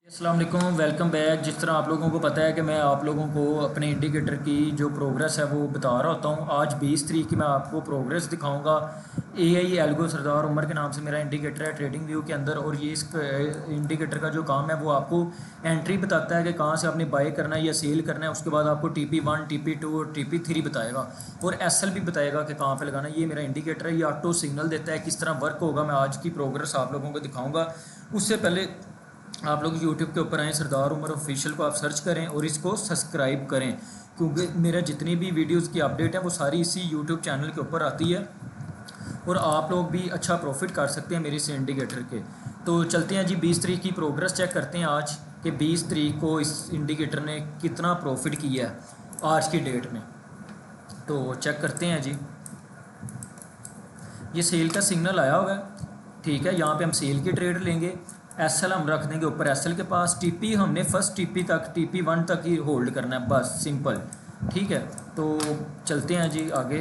अस्सलाम वालेकुम, welcome back. जिस तरह आप लोगों को पता है कि मैं आप लोगों को अपने इंडिकेटर की जो प्रोग्रेस है वो बता रहा होता हूँ। आज 20 तारीख की मैं आपको प्रोग्रेस दिखाऊंगा। एआई एल्गो सरदार उमर के नाम से मेरा इंडिकेटर है ट्रेडिंग व्यू के अंदर। और ये इस इंडिकेटर का जो काम है वो आपको एंट्री बताता है कि कहाँ से आपने बाय करना है या सेल करना है। उसके बाद आपको TP1, TP2 और TP3 बताएगा और SL भी बताएगा कि कहाँ पर लगाना है। ये मेरा इंडिकेटर है, ये ऑटो सिग्नल देता है। किस तरह वर्क होगा मैं आज की प्रोग्रेस आप लोगों को दिखाऊँगा। उससे पहले आप लोग यूट्यूब के ऊपर आएँ, सरदार उमर ऑफिशियल को आप सर्च करें और इसको सब्सक्राइब करें, क्योंकि मेरा जितनी भी वीडियोस की अपडेट है वो सारी इसी यूट्यूब चैनल के ऊपर आती है और आप लोग भी अच्छा प्रॉफिट कर सकते हैं मेरे इस इंडिकेटर के। तो चलते हैं जी, 20 तारीख की प्रोग्रेस चेक करते हैं आज कि 20 तारीख को इस इंडिकेटर ने कितना प्रॉफिट किया है आज की डेट में। तो चेक करते हैं जी। ये सेल का सिग्नल आया होगा, ठीक है। यहाँ पे हम सेल की ट्रेड लेंगे। SL हम रख देंगे ऊपर SL के पास। TP हमने फर्स्ट TP तक, TP1 तक ही होल्ड करना है, बस सिंपल, ठीक है। तो चलते हैं जी आगे।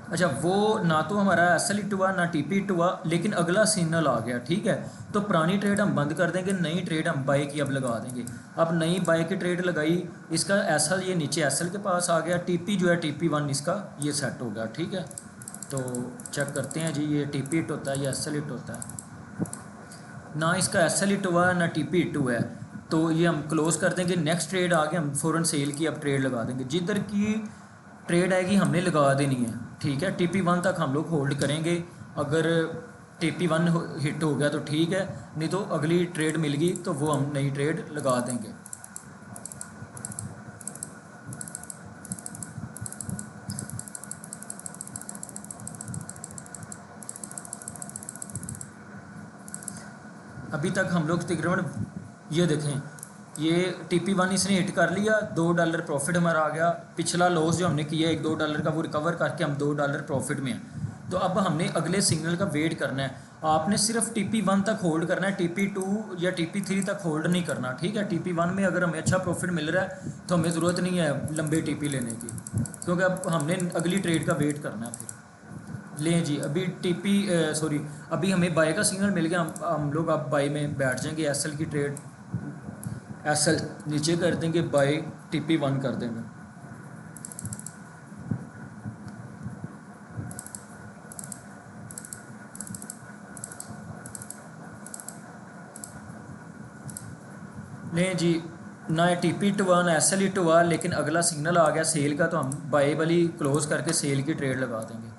अच्छा, वो ना तो हमारा SL हिट हुआ ना TP हिट हुआ, लेकिन अगला सिग्नल आ गया, ठीक है। तो पुरानी ट्रेड हम बंद कर देंगे, नई ट्रेड हम बाय की अब लगा देंगे। अब नई बाय की ट्रेड लगाई, इसका SL ये नीचे SL के पास आ गया, TP जो है TP1 इसका ये सेट हो गया, ठीक है। तो चेक करते हैं जी, ये TP हिट होता है या SL हिट होता है। ना इसका SL हिट हुआ ना TP हिट हुआ है, तो ये हम क्लोज़ कर देंगे। नेक्स्ट ट्रेड आगे हम फ़ौरन सेल की अब ट्रेड लगा देंगे। जिधर की ट्रेड आएगी हमने लगा देनी है, ठीक है। TP1 तक हम लोग होल्ड करेंगे। अगर TP1 हिट हो गया तो ठीक है, नहीं तो अगली ट्रेड मिल गई तो वो हम नई ट्रेड लगा देंगे। अभी तक हम लोग तकरीबन ये देखें, ये TP1 इसने हिट कर लिया, $2 प्रॉफिट हमारा आ गया। पिछला लॉस जो हमने किया $1-2 का वो रिकवर करके हम $2 प्रॉफिट में हैं। तो अब हमने अगले सिग्नल का वेट करना है। आपने सिर्फ TP1 तक होल्ड करना है, TP2 या TP3 तक होल्ड नहीं करना, ठीक है। TP1 में अगर हमें अच्छा प्रॉफिट मिल रहा है तो हमें ज़रूरत नहीं है लंबे TP लेने की, क्योंकि अब हमने अगली ट्रेड का वेट करना है। फिर लें जी, अभी सॉरी, अभी हमें बाय का सिग्नल मिल गया। हम लोग अब बाय में बैठ जाएंगे। SL की ट्रेड, SL नीचे कर देंगे, बाय TP1 कर देंगे। लें जी, ना TP हिट हुआ ना SL हिट हुआ, लेकिन अगला सिग्नल आ गया सेल का, तो हम बाय वाली क्लोज़ करके सेल की ट्रेड लगा देंगे।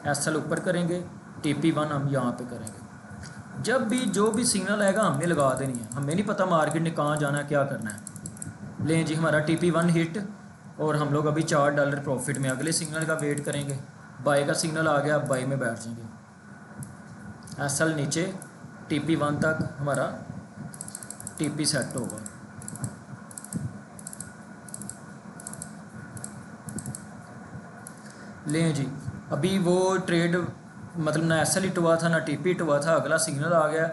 SL ऊपर करेंगे, TP1 हम यहाँ पे करेंगे। जब भी जो भी सिग्नल आएगा हमने लगा देनी है। हमें नहीं पता मार्केट ने कहाँ जाना है, क्या करना है। लें जी, हमारा TP1 हिट और हम लोग अभी $4 प्रॉफिट में। अगले सिग्नल का वेट करेंगे। बाय का सिग्नल आ गया, बाय में बैठ जाएंगे। SL नीचे, TP1 तक हमारा TP सेट होगा। लें जी, अभी वो ट्रेड मतलब ना SL हिट हुआ था ना TP हिट हुआ था। अगला सिग्नल आ गया,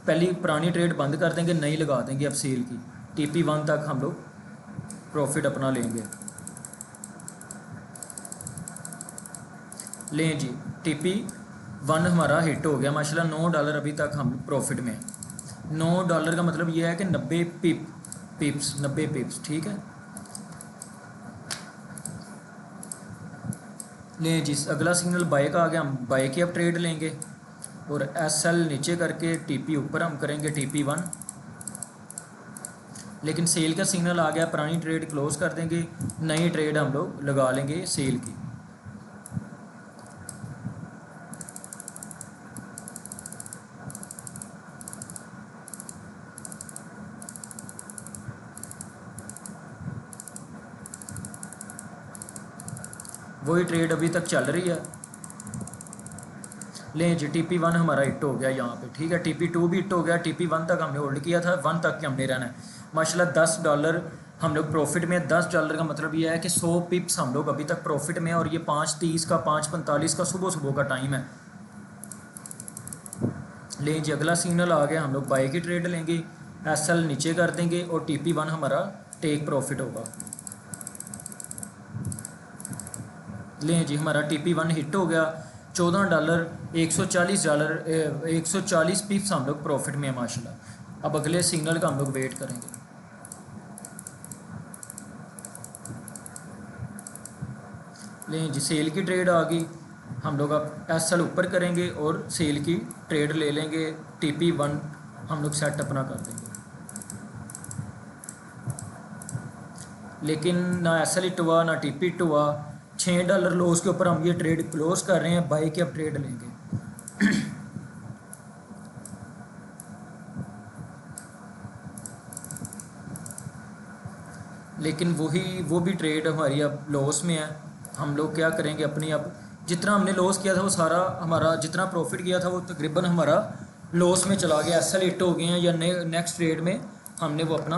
पहली पुरानी ट्रेड बंद कर देंगे, नई लगा देंगे अब सेल की। TP1 तक हम लोग प्रॉफिट अपना लेंगे। लें जी, TP1 हमारा हिट हो गया माशाल्लाह। $9 अभी तक हम प्रॉफिट में। $9 का मतलब यह है कि 90 पिप्स, 90 पिप्स, ठीक है। लें जी, अगला सिग्नल बाय का आ गया, हम बाय की अब ट्रेड लेंगे और SL नीचे करके TP ऊपर हम करेंगे, TP1। लेकिन सेल का सिग्नल आ गया, पुरानी ट्रेड क्लोज कर देंगे, नई ट्रेड हम लोग लगा लेंगे सेल की। वही ट्रेड अभी तक चल रही है। लें जी, TP1 हमारा हिट हो गया यहाँ पे, ठीक है। TP2 भी हिट हो गया। TP1 तक हमने होल्ड किया था, 1 तक के हमने रहना है माशाल्लाह। $10 हम लोग प्रॉफिट में। $10 का मतलब ये है कि 100 पिप्स हम लोग अभी तक प्रॉफिट में। और ये 5:30 का, 5:45 का सुबह सुबह का टाइम है। लें जी, अगला सिग्नल आ गया, हम लोग बाय की ट्रेड लेंगे। SL नीचे कर देंगे और TP1 हमारा टेक प्रॉफिट होगा। लें जी, हमारा TP1 हिट हो गया। $14, $140 हम लोग प्रॉफिट में है माशाल्लाह। अब अगले सिग्नल का हम लोग वेट करेंगे। लें जी, सेल की ट्रेड आ गई। हम लोग अब एसएल ऊपर करेंगे और सेल की ट्रेड ले लेंगे। TP1 हम लोग सेट अपना कर देंगे, लेकिन ना एसएल हिट हुआ ना TP हिट हुआ। $6 लॉस के ऊपर हम ये ट्रेड क्लोज कर रहे हैं। बाई की अब ट्रेड लेंगे। लेकिन वो भी ट्रेड हमारी अब लॉस में है। हम लोग क्या करेंगे, अपनी अब जितना हमने लॉस किया था वो सारा हमारा, जितना प्रॉफिट किया था वो तकरीबन हमारा लॉस में चला गया। एसएल हिट हो गए हैं या नेक्स्ट ट्रेड में हमने वो अपना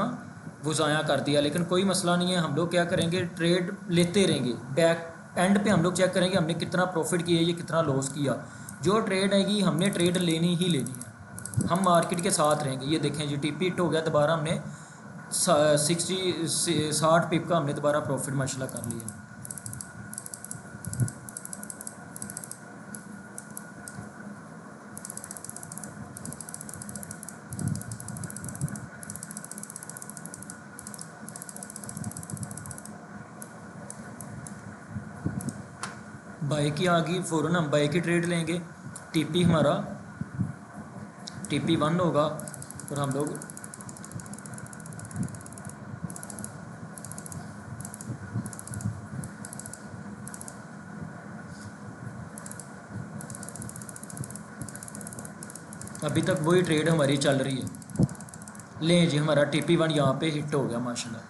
वो ज़ाया कर दिया। लेकिन कोई मसला नहीं है, हम लोग क्या करेंगे, ट्रेड लेते रहेंगे। बैक एंड पे हम लोग चेक करेंगे हमने कितना प्रॉफिट किया या कितना लॉस किया। जो ट्रेड आएगी हमने ट्रेड लेनी ही लेनी है। हम मार्केट के साथ रहेंगे। ये देखें जी, TP हिट हो गया, दोबारा हमने 60 पिप का हमने दोबारा प्रॉफिट माशाल्लाह कर लिया। बाई की आ गई, फ़ौरन हम बाई की ट्रेड लेंगे। TP हमारा TP1 होगा और हम लोग अभी तक वही ट्रेड हमारी चल रही है। लें जी, हमारा TP1 यहाँ पे हिट हो गया माशाल्लाह।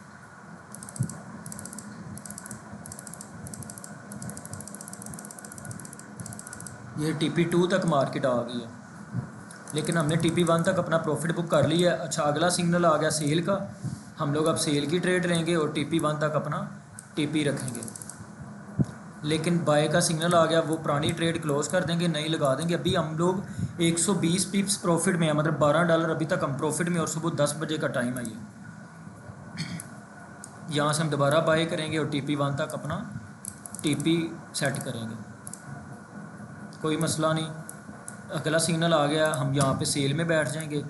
ये TP2 तक मार्केट आ गई है, लेकिन हमने TP1 तक अपना प्रॉफिट बुक कर लिया है। अच्छा, अगला सिग्नल आ गया सेल का। हम लोग अब सेल की ट्रेड लेंगे और TP1 तक अपना TP रखेंगे। लेकिन बाय का सिग्नल आ गया, वो पुरानी ट्रेड क्लोज कर देंगे, नई लगा देंगे। अभी हम लोग 120 पिप्स प्रॉफिट में है, मतलब $12 अभी तक हम प्रॉफिट में। और सुबह 10 बजे का टाइम है ये। यहाँ से हम दोबारा बाय करेंगे और TP1 तक अपना TP सेट करेंगे, कोई मसला नहीं। अगला सिग्नल आ गया, हम यहाँ पे सेल में बैठ जाएंगे।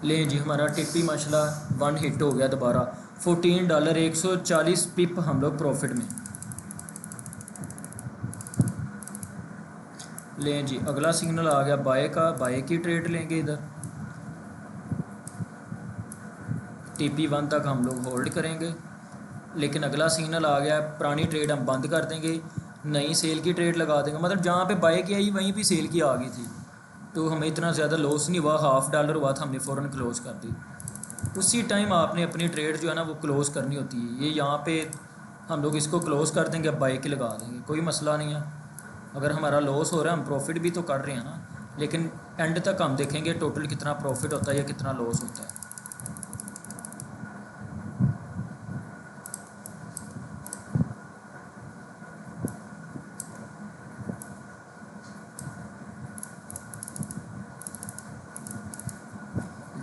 लें जी, हमारा TP माशाल्लाह 1 हिट हो गया दोबारा। $14 140 पिप हम लोग प्रॉफिट में। लें जी, अगला सिग्नल आ गया बाय का। बाय की ट्रेड लेंगे इधर। TP1 तक हम लोग होल्ड करेंगे। लेकिन अगला सिग्नल आ गया, पुरानी ट्रेड हम बंद कर देंगे, नई सेल की ट्रेड लगा देंगे। मतलब जहाँ पे बाय की आई वहीं पे सेल की आ गई थी, तो हमें इतना ज़्यादा लॉस नहीं हुआ। $50 हुआ था, हमने फ़ौरन क्लोज़ कर दी। उसी टाइम आपने अपनी ट्रेड जो है ना वो क्लोज़ करनी होती है। ये यहाँ पे हम लोग इसको क्लोज़ कर देंगे, अब बाय की लगा देंगे, कोई मसला नहीं है। अगर हमारा लॉस हो रहा है, हम प्रॉफिट भी तो कर रहे हैं ना, लेकिन एंड तक हम देखेंगे टोटल कितना प्रॉफिट होता है या कितना लॉस होता है।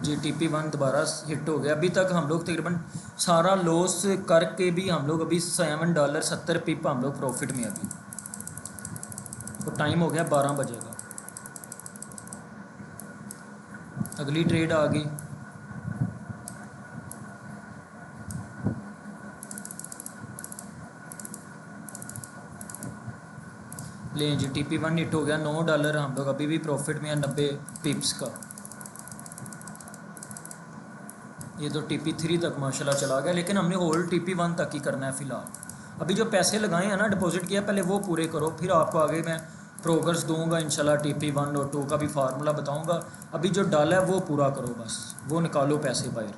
जी, TP1 दोबारा हिट हो गया। अभी तक हम लोग तकरीबन सारा लॉस करके भी हम लोग अभी $7.70 पिप हम लोग प्रॉफिट में अभी। तो टाइम हो गया 12 बजे का। अगली ट्रेड आ गई। लें जी, TP1 हिट हो गया। $9 हम लोग अभी भी प्रॉफिट में है 90 पिप्स का। ये तो TP3 तक माशाल्लाह चला गया, लेकिन हमने होल्ड TP1 तक ही करना है फ़िलहाल। अभी जो पैसे लगाए हैं ना, डिपॉजिट किया, पहले वो पूरे करो, फिर आपको आगे मैं प्रोग्रेस दूंगा इंशाल्लाह। TP1 और 2 का भी फार्मूला बताऊंगा। अभी जो डाला है वो पूरा करो, बस वो निकालो पैसे बाहर।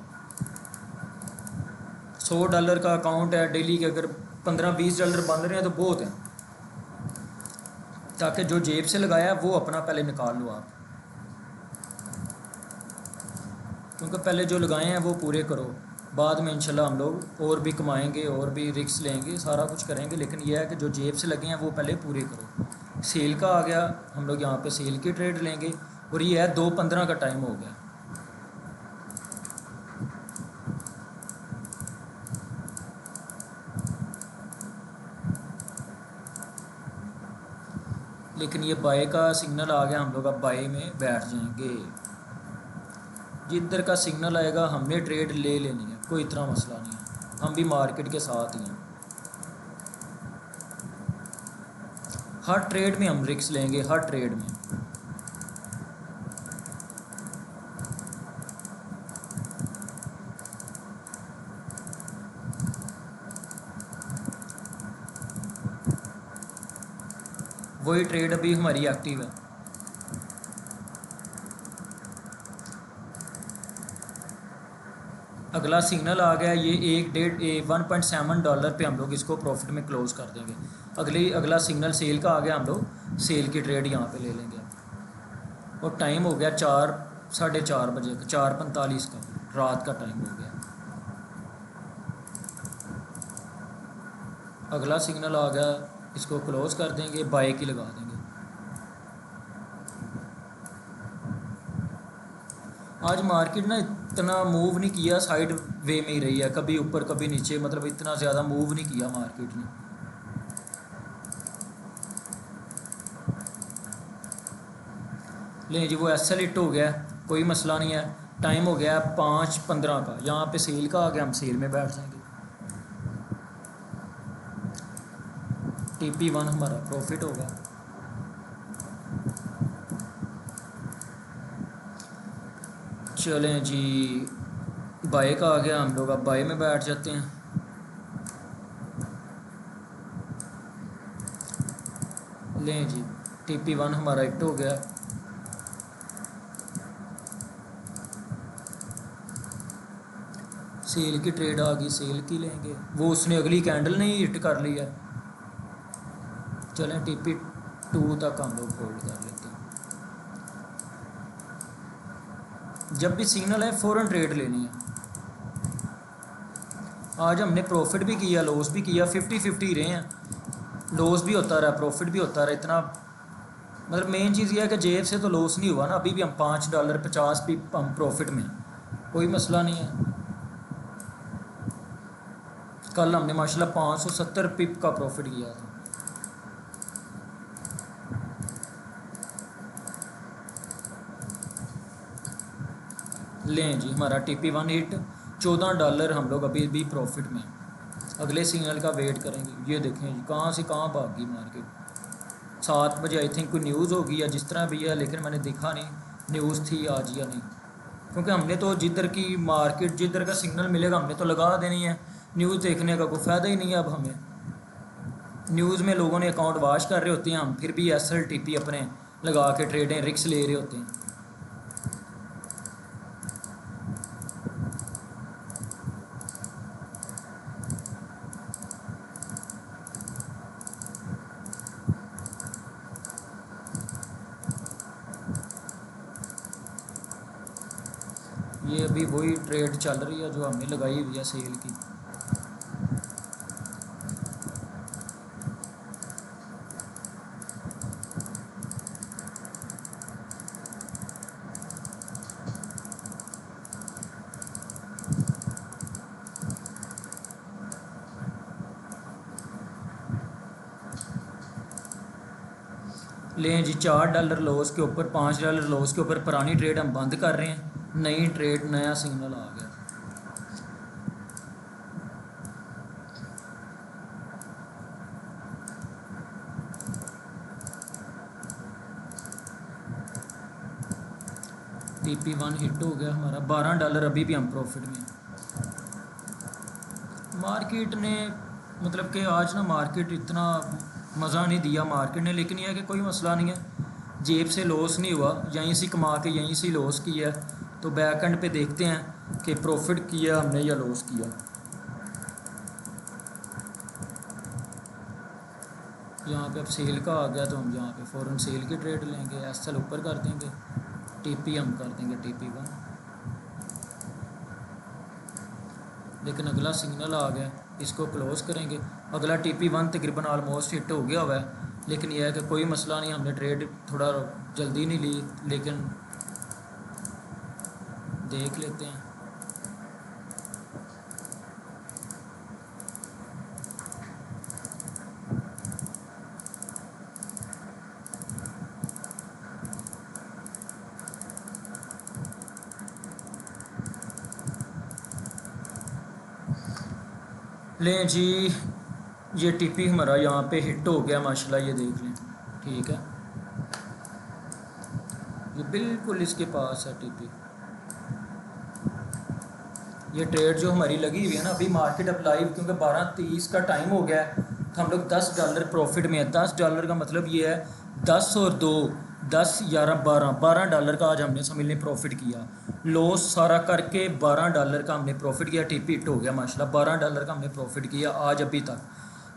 $100 का अकाउंट है डेली के, अगर $15-20 बन रहे हैं तो बहुत है, ताकि जो जेब से लगाया है वो अपना पहले निकाल लो आप, क्योंकि पहले जो लगाए हैं वो पूरे करो। बाद में इंशाल्लाह हम लोग और भी कमाएंगे और भी रिस्क लेंगे, सारा कुछ करेंगे, लेकिन यह है कि जो जेब से लगे हैं वो पहले पूरे करो। सेल का आ गया, हम लोग यहाँ पे सेल की ट्रेड लेंगे और ये है 2:15 का टाइम हो गया। लेकिन ये बाय का सिग्नल आ गया, हम लोग अब बाय में बैठ जाएंगे। जिधर का सिग्नल आएगा हमने ट्रेड ले लेनी है, कोई इतना मसला नहीं है, हम भी मार्केट के साथ ही हैं। हर ट्रेड में हम रिस्क लेंगे, हर ट्रेड में। वही ट्रेड अभी हमारी एक्टिव है। अगला सिग्नल आ गया, ये $1.7 पे हम लोग इसको प्रॉफिट में क्लोज कर देंगे। अगला सिग्नल सेल का आ गया, हम लोग सेल की ट्रेड यहाँ पे ले लेंगे। और टाइम हो गया 4:30 बजे का, 4:45 का रात का टाइम हो गया। अगला सिग्नल आ गया, इसको क्लोज कर देंगे, बाय की लगा देंगे। आज मार्केट ना इतना मूव नहीं किया, साइड वे में ही रही है, कभी ऊपर कभी नीचे, मतलब इतना ज़्यादा मूव नहीं किया मार्केट ने। लें जी, वो एस एल हिट हो गया, कोई मसला नहीं है। टाइम हो गया 5:15 का, यहाँ पे सेल का आ गया, हम सेल में बैठ जाएंगे। TP1 हमारा प्रॉफिट होगा। चलें जी, बाय का आ गया, हम लोग अब बाय में बैठ जाते हैं। लें जी, TP1 हमारा हिट हो गया। सेल की ट्रेड आ गई, सेल की लेंगे, वो उसने अगली कैंडल नहीं हिट कर लिया। चलें TP2 तक हम लोग होल्ड कर लेते हैं। जब भी सिग्नल है फ़ौरन ट्रेड लेनी है। आज हमने प्रॉफिट भी किया, लॉस भी किया, 50-50 रहे हैं। लॉस भी होता रहा, प्रॉफिट भी होता रहा, इतना मतलब मेन चीज़ ये है कि जेब से तो लॉस नहीं हुआ ना। अभी भी हम $5.50 हम प्रॉफिट में, कोई मसला नहीं है। कल हमने माशाल्लाह 570 पिप का प्रॉफिट किया था। लें जी, हमारा TP1 हिट, $14 हम लोग अभी भी प्रॉफिट में। अगले सिग्नल का वेट करेंगे। ये देखें जी, कहाँ से कहाँ भाग गई मार्केट। 7 बजे आई थिंक कोई न्यूज़ होगी या जिस तरह भी है, लेकिन मैंने देखा नहीं न्यूज़ थी आज या नहीं, क्योंकि हमने तो जिधर की मार्केट, जिधर का सिग्नल मिलेगा हमने तो लगा देनी है। न्यूज़ देखने का कोई फ़ायदा ही नहीं है अब हमें। न्यूज़ में लोगों ने अकाउंट वाश कर रहे होते हैं, हम फिर भी SLTP अपने लगा के ट्रेडें रिक्स ले रहे होते हैं। ये अभी वही ट्रेड चल रही है जो हमने लगाई हुई है सेल की। लें जी, $4 लॉस के ऊपर, $5 लॉस के ऊपर पुरानी ट्रेड हम बंद कर रहे हैं। नई ट्रेड, नया सिग्नल आ गया। TP1 हिट हो गया हमारा, $12 अभी भी हम प्रॉफिट में। मार्केट ने मतलब कि आज ना मार्केट इतना मज़ा नहीं दिया मार्केट ने, लेकिन यह है कि कोई मसला नहीं है, जेब से लॉस नहीं हुआ, यहीं से कमा के यहीं से लॉस किया। तो बैक एंड पे देखते हैं कि प्रॉफिट किया हमने या लॉस किया। यहाँ पे अब सेल का आ गया, तो हम यहाँ पे फ़ौरन सेल की ट्रेड लेंगे, SL ऊपर कर देंगे, TP हम कर देंगे TP1। लेकिन अगला सिग्नल आ गया, इसको क्लोज करेंगे। अगला TP1 तकरीबन ऑलमोस्ट हिट हो गया हुआ है, लेकिन यह है कि कोई मसला नहीं, हमने ट्रेड थोड़ा जल्दी नहीं ली, लेकिन देख लेते हैं। लें जी, ये टीपी हमारा यहाँ पे हिट हो गया माशाल्लाह, ये देख लें। ठीक है, ये बिल्कुल इसके पास है टीपी। ये ट्रेड जो हमारी लगी हुई है ना, अभी मार्केट अब लाइव, क्योंकि 12:30 का टाइम हो गया है, तो हम लोग $10 प्रॉफिट में है। $10 का मतलब ये है 10 और 2, 10, 11, 12 $12 का आज हमने समझ प्रॉफिट किया। लॉस सारा करके $12 का हमने प्रॉफिट किया। टिप हिट हो गया माशाल्लाह, $12 का हमने प्रॉफिट किया आज अभी तक।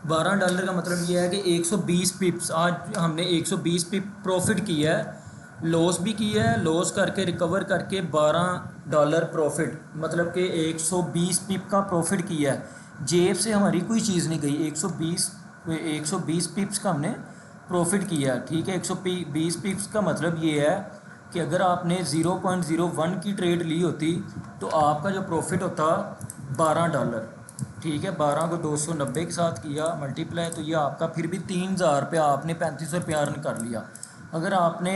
$12 का मतलब ये है कि 120 पिप्स, आज हमने 120 पिप प्रॉफिट किया है। लॉस भी किया है, लॉस करके रिकवर करके $12 प्रॉफिट, मतलब कि 120 पिप का प्रॉफिट किया है। जेब से हमारी कोई चीज़ नहीं गई। 120 पिप्स का हमने प्रॉफिट किया। ठीक है, 120 पिप्स का मतलब ये है कि अगर आपने 0.01 की ट्रेड ली होती तो आपका जो प्रॉफिट होता $12। ठीक है, 12 को 290 के साथ किया मल्टीप्लाई, तो ये आपका फिर भी 3000 रुपया, आपने 3500 रुपया अर्न कर लिया। अगर आपने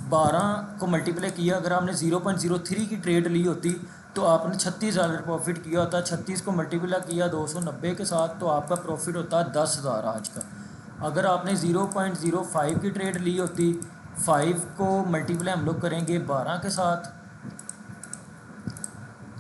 12 को मल्टीप्लाई किया, अगर आपने 0.03 की ट्रेड ली होती तो आपने $36 प्रॉफिट किया होता। 36 को मल्टीप्लाई किया 290 के साथ, तो आपका प्रॉफिट होता 10,000 आज का। अगर आपने 0.05 की ट्रेड ली होती, 5 को मल्टीप्लाई हम लोग करेंगे 12 के साथ,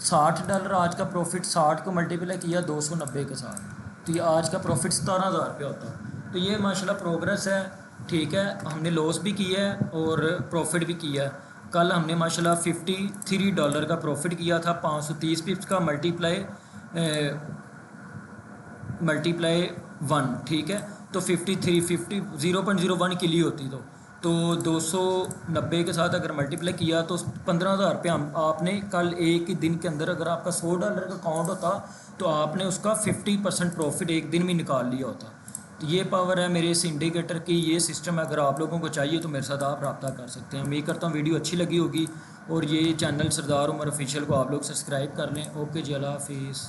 $60 आज का प्रॉफिट। 60 को मल्टीप्लाई किया 290 के साथ, तो ये आज का प्रॉफिट 17,000 रुपया होता। तो ये माशाल्लाह प्रोग्रेस है। ठीक है, हमने लॉस भी किया है और प्रॉफिट भी किया है। कल हमने माशाल्लाह $53 का प्रॉफिट किया था, 530 पिप्स का मल्टीप्लाई 1। ठीक है, तो 0.01 की ली होती तो 290 के साथ अगर मल्टीप्लाई किया तो 15,000 रुपये आपने कल एक ही दिन के अंदर, अगर आपका $100 का अकाउंट होता तो आपने उसका 50% प्रॉफिट एक दिन में निकाल लिया होता। तो ये पावर है मेरे इस इंडिकेटर की, ये सिस्टम है। अगर आप लोगों को चाहिए तो मेरे साथ आप रब्ता कर सकते हैं। उम्मीद करता हूँ वीडियो अच्छी लगी होगी, और ये चैनल सरदार उमर ऑफिशियल को आप लोग सब्सक्राइब कर लें। ओके जी, अल्लाह हाफिज़।